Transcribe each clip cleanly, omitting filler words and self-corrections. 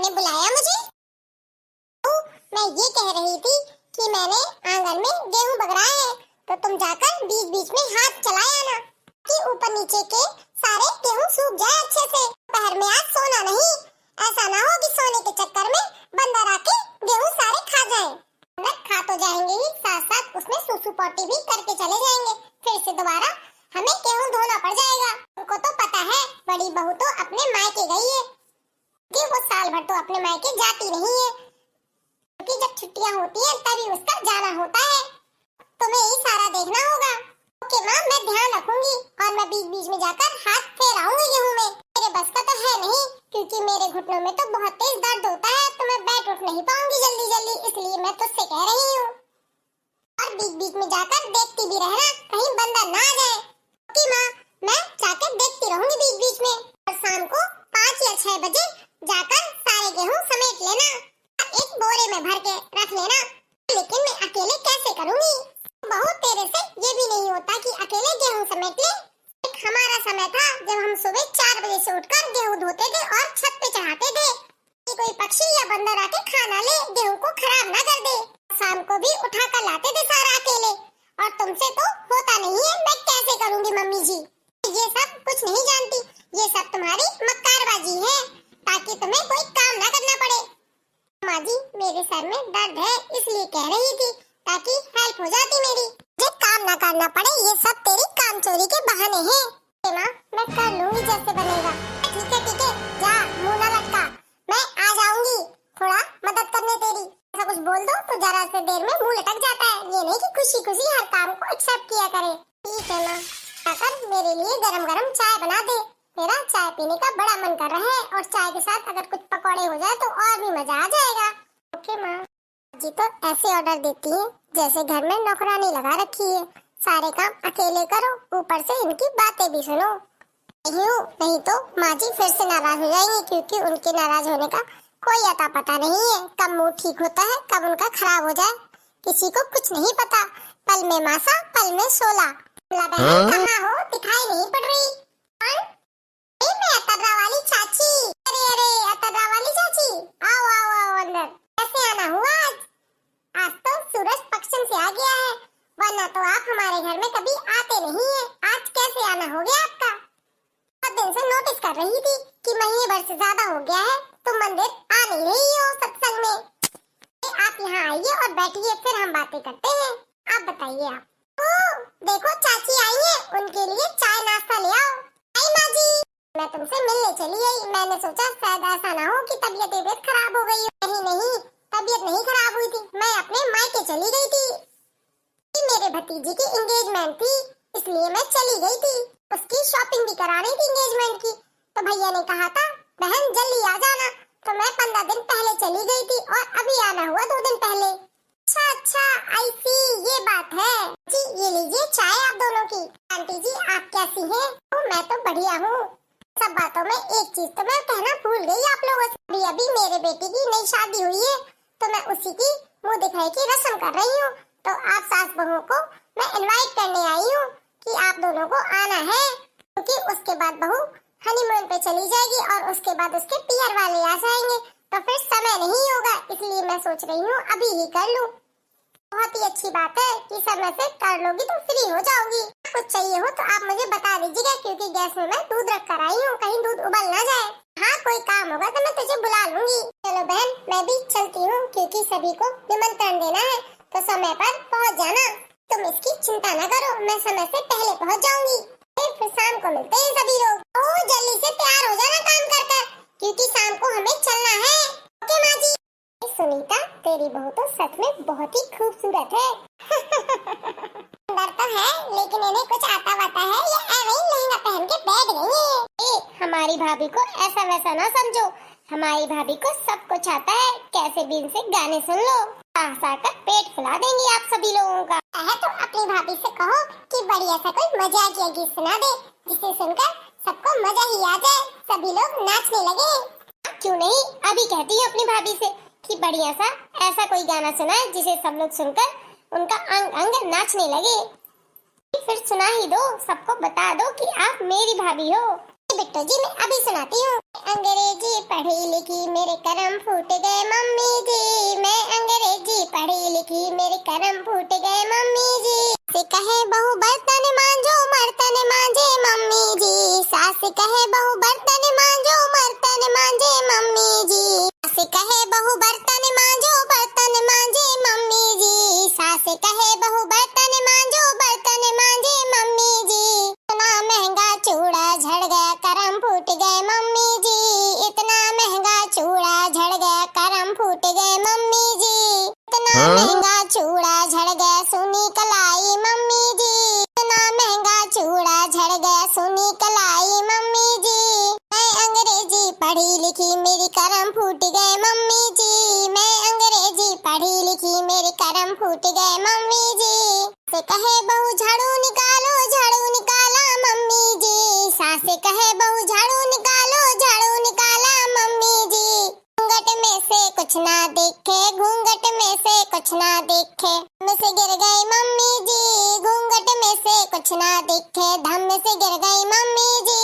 आपने बुलाया मुझे? तो मैं ये कह रही थी कि मैंने आंगन में गेहूं बगरा है, तो तुम जाकर बीच बीच में हाथ चलाया ना कि ऊपर नीचे के सारे गेहूं सूख जाए अच्छे से। दोपहर में आज सोना नहीं, ऐसा ना हो कि सोने के चक्कर में बंदर आके गेहूं सारे खा जाए। बंदर खा तो जाएंगे ही, साथ साथ उसमें सुसु पोटी भी करके चले जाएंगे। फिर से दोबारा हमें गेहूं धोना पड़ जाएगा। उनको तो पता है बड़ी बहू तो अपने मायके गई है कि वो साल भर तो अपने मायके जाती नहीं है, क्योंकि जब छुट्टियां होती हैं तभी उसका जाना होता है। तुम्हें ही सारा देखना होगा। ओके माँ, मैं ध्यान रखूंगी और मैं बीच बीच में जाकर हाथ फेराऊंगी गेहूं में। मेरे बस का तो है नहीं, क्योंकि मेरे घुटनों में तो बहुत तेज दर्द होता है, तो मैं बैठ उठ नहीं पाऊंगी जल्दी जल्दी, इसलिए मैं तुझसे कह रही हूँ। और बीच बीच में जाकर देखती भी रहना कहीं बंदर ना आ जाए। ओके माँ, मैं जाकर देखती रहूंगी बीच बीच में। और शाम को 5 या 6 बजे जाकर सारे गेहूं समेट लेना, एक बोरे में भर के रख लेना। लेकिन मैं अकेले कैसे करूंगी? बहुत तेरे से ये भी नहीं होता कि अकेले गेहूं समेट ले। एक हमारा समय था जब हम सुबह 4 बजे से उठकर गेहूं धोते थे और छत पे चढ़ाते थे कि कोई पक्षी या बंदर आके खा ना ले, गेहूं को खराब ना कर दे। शाम को भी उठा कर लाते थे सारा अकेले, और तुमसे तो होता नहीं है। मैं कैसे करूंगी मम्मी जी? ये सब कुछ नहीं जानती, ये सब तुम्हारी मक्कारबाजी है ताकि तुम्हें कोई काम ना करना पड़े। माँ जी, मेरे सर में दर्द है इसलिए कह रही थी, ताकि हेल्प हो जाती मेरी। मुझे काम ना करना पड़े, ये सब तेरी काम चोरी के बहाने हैं। माँ, मैं कर लूंगी जैसे बनेगा। ठीक है, जा मुंह ना लटका, मैं आ जाऊंगी थोड़ा मदद करने तेरी। ऐसा कुछ बोल दो तो जरा से देर में मुंह लटक जाता है। ये नहीं कि खुशी खुशी हर काम को एक्सेप्ट किया करे। ठीक है माँ, आकर मेरे लिए गरम गरम चाय बना दे। मेरा चाय पीने का बड़ा मन कर रहा है, और चाय के साथ अगर कुछ पकौड़े हो जाए तो और भी मजा आ जाएगा। ओके माँ जी, तो ऐसे ऑर्डर देती है जैसे घर में नौकरानी लगा रखी है। सारे काम अकेले करो, ऊपर से इनकी बातें भी सुनो। नहीं तो माँ जी फिर से नाराज हो जाएंगी, क्योंकि उनके नाराज होने का कोई अता पता नहीं है। कब मूड ठीक होता है, कब उनका खराब हो जाए, किसी को कुछ नहीं पता। पल में मासा पल में सोला। बहन कहाँ हो, दिखाई नहीं पड़ रही। मैं अतर्रा वाली चाची। अरे अतर्रा वाली चाची, आओ आओ आओ अंदर। कैसे आना हुआ आज? आज तो सूरज पश्चिम से आ गया है, वरना तो आप हमारे घर में कभी आते नहीं है। आज कैसे आना हो गया आपका? बहुत दिन से नोटिस कर रही थी कि महीने भर से ज्यादा हो गया है तुम मंदिर आ नहीं रही हो सत्संग में। आप यहाँ आइए और बैठिए, फिर हम बातें करते हैं। आप बताइए। आप देखो चाची आई है, उनके लिए चाय नाश्ता ले आओ। आई माँ जी, मैं तुमसे मिलने चली आई। मैंने सोचा शायद ऐसा ना हो कि तबीयत खराब हो गई हो। नहीं, तबीयत नहीं खराब हुई थी, मैं अपने मायके चली गई थी। मेरे भतीजे की एंगेजमेंट थी, इसलिए मैं चली गई थी। उसकी शॉपिंग भी करानी थी एंगेजमेंट की, तो भैया ने कहा था बहन जल्दी आ जाना, तो मैं 15 दिन पहले चली गई थी और अभी आना हुआ 2 दिन पहले। अच्छा, आई सी, ये बात है जी। ये लीजिए चाय आप दोनों की। आंटी जी आप कैसी हैं? मैं तो बढ़िया हूँ। सब बातों में एक चीज तो मैं कहना भूल गई आप लोगों से। अभी मेरे बेटी की नई शादी हुई है, तो मैं उसी की मुंह दिखाई की रस्म कर रही हूँ। तो आप सास बहू को मैं इनवाइट करने आई हूँ कि आप दोनों को आना है, क्योंकि उसके बाद बहू हनीमून पे चली जाएगी और उसके बाद उसके पियर वाले आ जाएंगे, तो फिर समय नहीं होगा। इसलिए मैं सोच रही हूँ अभी ही कर लूँ। बहुत ही अच्छी बात है कि समय से कर लोगी तो फ्री हो जाओगी। कुछ चाहिए हो तो आप मुझे बता दीजिएगा, क्योंकि गैस में मैं दूध रख कर आई हूँ, कहीं दूध उबल ना जाए। हाँ, कोई काम होगा तो मैं तुझे बुला लूंगी। चलो बहन, मैं भी चलती हूँ, क्योंकि सभी को निमंत्रण देना है, तो समय पर पहुँच जाना। तुम इसकी चिंता न करो, मैं समय से पहले पहुँच जाऊंगी। फिर शाम को मिलते हैं सभी लोग। जल्दी से तैयार हो जाना काम कर कर, क्योंकि शाम को हमें चलना है। ओके माँ जी। सुनीता, तेरी बहू तो सच में बहुत ही खूबसूरत है। सुंदर तो है, लेकिन इन्हें कुछ आता वाता है या ऐसे ही लहंगा पहन के बैठ गई है। हमारी भाभी को ऐसा वैसा ना समझो, हमारी भाभी को सब कुछ आता है। कैसे भी इनसे गाने सुन लो, कर पेट फुला देंगी आप सभी लोगों का। है तो अपनी भाभी से कहो कि बढ़िया सा कोई मजाकिया गीत सुना दे, जिसे सुनकर सबको मजा ही आ जाए, सभी लोग नाचने लगे। क्यों नहीं, अभी कहती हूँ अपनी भाभी से कि बढ़िया सा ऐसा कोई गाना सुनाए जिसे सब लोग सुनकर उनका अंग अंग नाचने लगे। फिर सुना ही दो, सबको बता दो कि आप मेरी भाभी हो। बिट्टू जी मैं अभी सुनाती हूँ। अंग्रेजी पढ़ी लिखी मेरे करम फूट गए मम्मी जी, मैं अंग्रेजी पढ़ी लिखी मेरे करम फूट गए मम्मी जी। सास कहे बहू बर्तन मांजो मर्तन मांजे मम्मी जी, सास कहे बहू बर्तन मांजो मर्तन मांजे मम्मी जी, सास कहे बहू बर्तन मांजो बर्तन मांजे मम्मी जी, सास कहे बहू बर्तन मांजो बर्तन मांजे मम्मी जी। इतना महंगा चूड़ा झड़ गया करम फूट गए मम्मी जी, इतना महंगा चूड़ा झड़ गया करम फूट गए मम्मी जी, इतना महंगा चूड़ा झड़ गया सुनी कलाई मम्मी जी, इतना महंगा चूड़ा झड़ गया सुनी कलाई मम्मी जी। मैं अंग्रेजी पढ़ी लिखी मेरी करम फूट गए मम्मी जी, मैं अंग्रेजी पढ़ी लिखी मेरे करम फूट गए मम्मी जी। सास कहे बहू झाड़ू निकालो झाड़ू निकाला मम्मी जी, सास कहे बहू झाड़ू निकाला मम्मी जी। घूंघट में से कुछ ना देखे, घूंघट में से कुछ ना देखे, धम से गिर गई मम्मी जी, घूंघट में से कुछ ना देखे, धम से गिर गई मम्मी जी।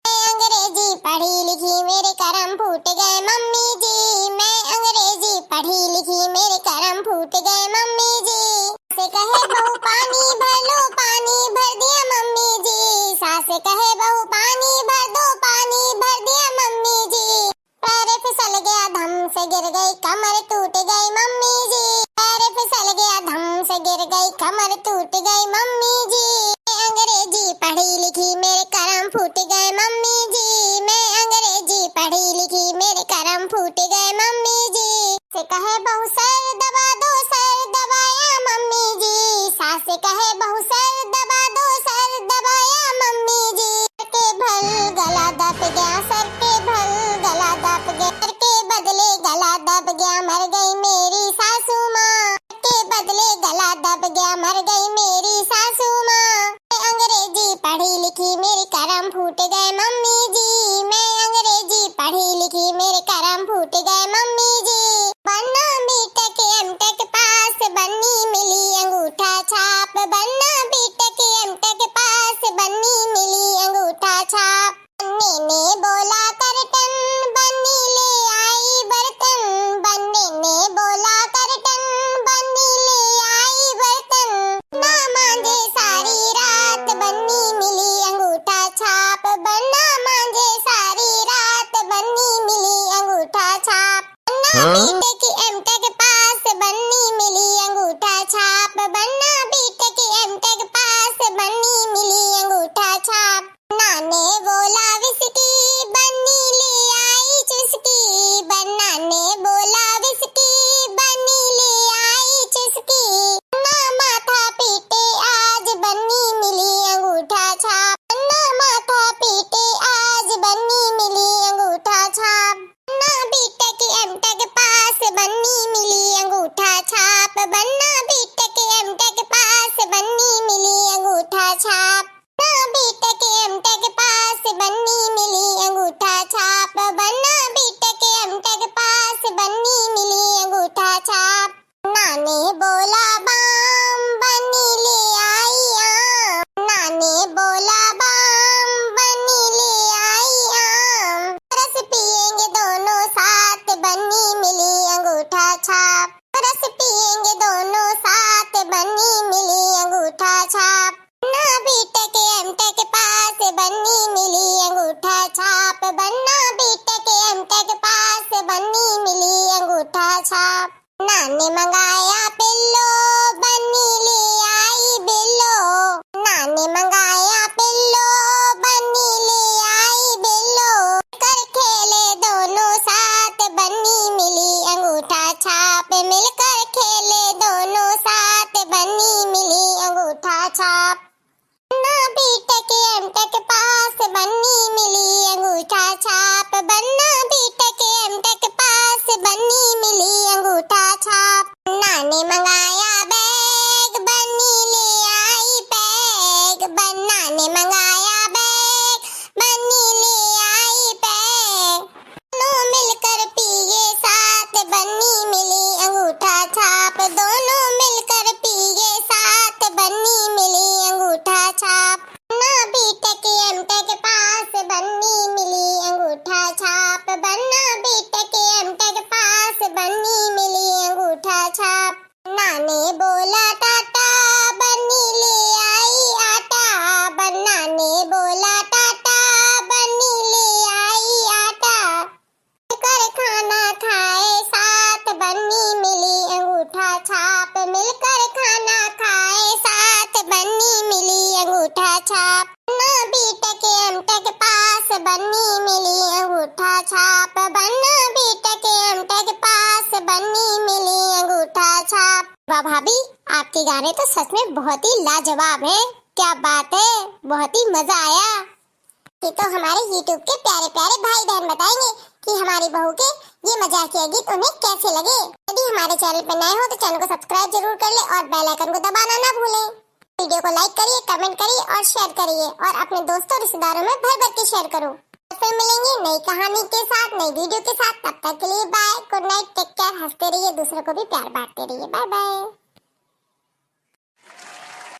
मैं अंग्रेजी पढ़ी लिखी मेरे करम फूट गए मम्मी जी, मैं अंग्रेजी पढ़ी लिखी मेरे करम फूट गए मम्मी जी। सास कहे बहू पानी भर लो, पानी भर दिया मम्मी जी, सास कहे बहू पानी भर दो, पानी भर दिया मम्मी जी। पैर फिसल गया धम से गिर गई कमर टूट गई मम्मी जी, पैर फिसल गया धम से गिर गई कमर टूट गई मम्मी जी। मैं अंग्रेजी पढ़ी लिखी मेरे करम फूट गए मम्मी जी, मैं अंग्रेजी पढ़ी लिखी मेरे करम फूट गए मम्मी जी। सास कहे बहू सर दबा दो, सर दबाया मम्मी जी, सास कहे बहू सर दबा दो, सर दबाया मम्मी जी। सर के भल गला दब गया, सर के भल गला दब गया, सर के बदले गला दब गया मर गई मेरी सासू माँ, सर के बदले गला दब गया मर गई मेरी सासू माँ। मैं अंग्रेजी पढ़ी लिखी मेरे करम फूट गए मम्मी जी, मैं अंग्रेजी पढ़ी लिखी मेरे करम फूट गए मम्मी जी। बनना बीटेक एमटेक पास बन्नी मिली अंगूठा छाप, बनना बीटेक एमटेक पास बन्नी मिली अंगूठा छाप। बन्ने ने बोला करटन बन्नी ले आई बर्तन, बन्ने ने बोला करटन बन्नी ले आई बर्तन, ना मांझे सारी रात बन्नी मिली अंगूठा छाप, बनना मांझे सारी रात बन्नी मिली अंगूठा छाप। बीटेक एमटेक पास बन्नी मिली अंगूठा छाप, बनना बीटेक एमटेक पास बन्नी मिली अंगूठा छाप। बन्ना ने बोला विस्की बन्नी ले आई चुस्की, बन्ना ने बोला विस्की बन्नी ले आई चुस्की, बन्ना माथा पीटे आज बन्नी मिली अंगूठा छाप, बन्ना माथा पीटे आज बन्नी मिली अंगूठा छाप। बन्ना बीटेक एमटेक पास बन्नी मिली अंगूठा छाप, बन्ना बीटेक एमटेक पास बन्नी मिली अंगूठा छाप, बन्ना बीटेक एमटेक पास बन्नी मिली अंगूठा छाप, बन्ना बीटेक एमटेक पास बन्नी मिली अंगूठा छाप। बन्ना ने बोला बाम बन्नी ले आई आम, बन्ना ने बोला बाम बन्नी ले आई आम, रस पिएंगे दोनों साथ बन्नी मिली अंगूठा छाप, रस पिएंगे दोनों साथ बन्नी मिली अंगूठा छाप। बन्ना बीटेक एमटेक पास बन्नी मिली अंगूठा छाप, बन्ना बीटेक एमटेक पास बन्नी मिली अंगूठा छाप। बन्ना ने मंगाया पिल्लो बन्नी ले आई बिल्लो, बन्ना ने मंगाया पिल्लो बन्नी ले आई बिल्लो, कर खेले दोनों साथ बन्नी मिली अंगूठा छाप, मिलकर खेले दोनों साथ बन्नी मिली अंगूठा छाप। बन्ना बीटेक एमटेक पास बन्नी मिली अंगूठा छाप, बन्ना बीटेक एमटेक पास बन्नी मिली अंगूठा छाप। बन्ना ने मंगाया बैग बन्नी ले आई बैग, बन्ना ने मंगाया बैग बन्नी ले आई बैग, दोनों मिलकर पिए साथ बन्नी मिली अंगूठा छाप, दोनों मिलकर पिए साथ बन्नी मिली अंगूठा छाप। बन्ना बीटेक एमटेक पास बन्नी मिली अंगूठा छाप, बनना बेटा के अमटा के पास बन्नी मिली अंगूठा छाप। वाह भाभी, आपके गाने तो सच में बहुत ही लाजवाब हैं। क्या बात है, बहुत ही मजा आया। ये तो हमारे YouTube के प्यारे प्यारे भाई बहन बताएंगे कि हमारी बहू के ये मजाकिया गीत उन्हें कैसे लगे। यदि हमारे चैनल पर नए हो तो चैनल को सब्सक्राइब जरूर कर ले और बेल आइकन को दबाना ना भूलें। वीडियो को लाइक करिए, कमेंट करिए और शेयर करिए और अपने दोस्तों रिश्तेदारों में भर भर के शेयर करो। फिर मिलेंगे नई कहानी के साथ, नई वीडियो के साथ। तब तक के लिए bye, good night, take care, हंसते रहिए, दूसरों को भी प्यार बांटते रहिए। Bye bye.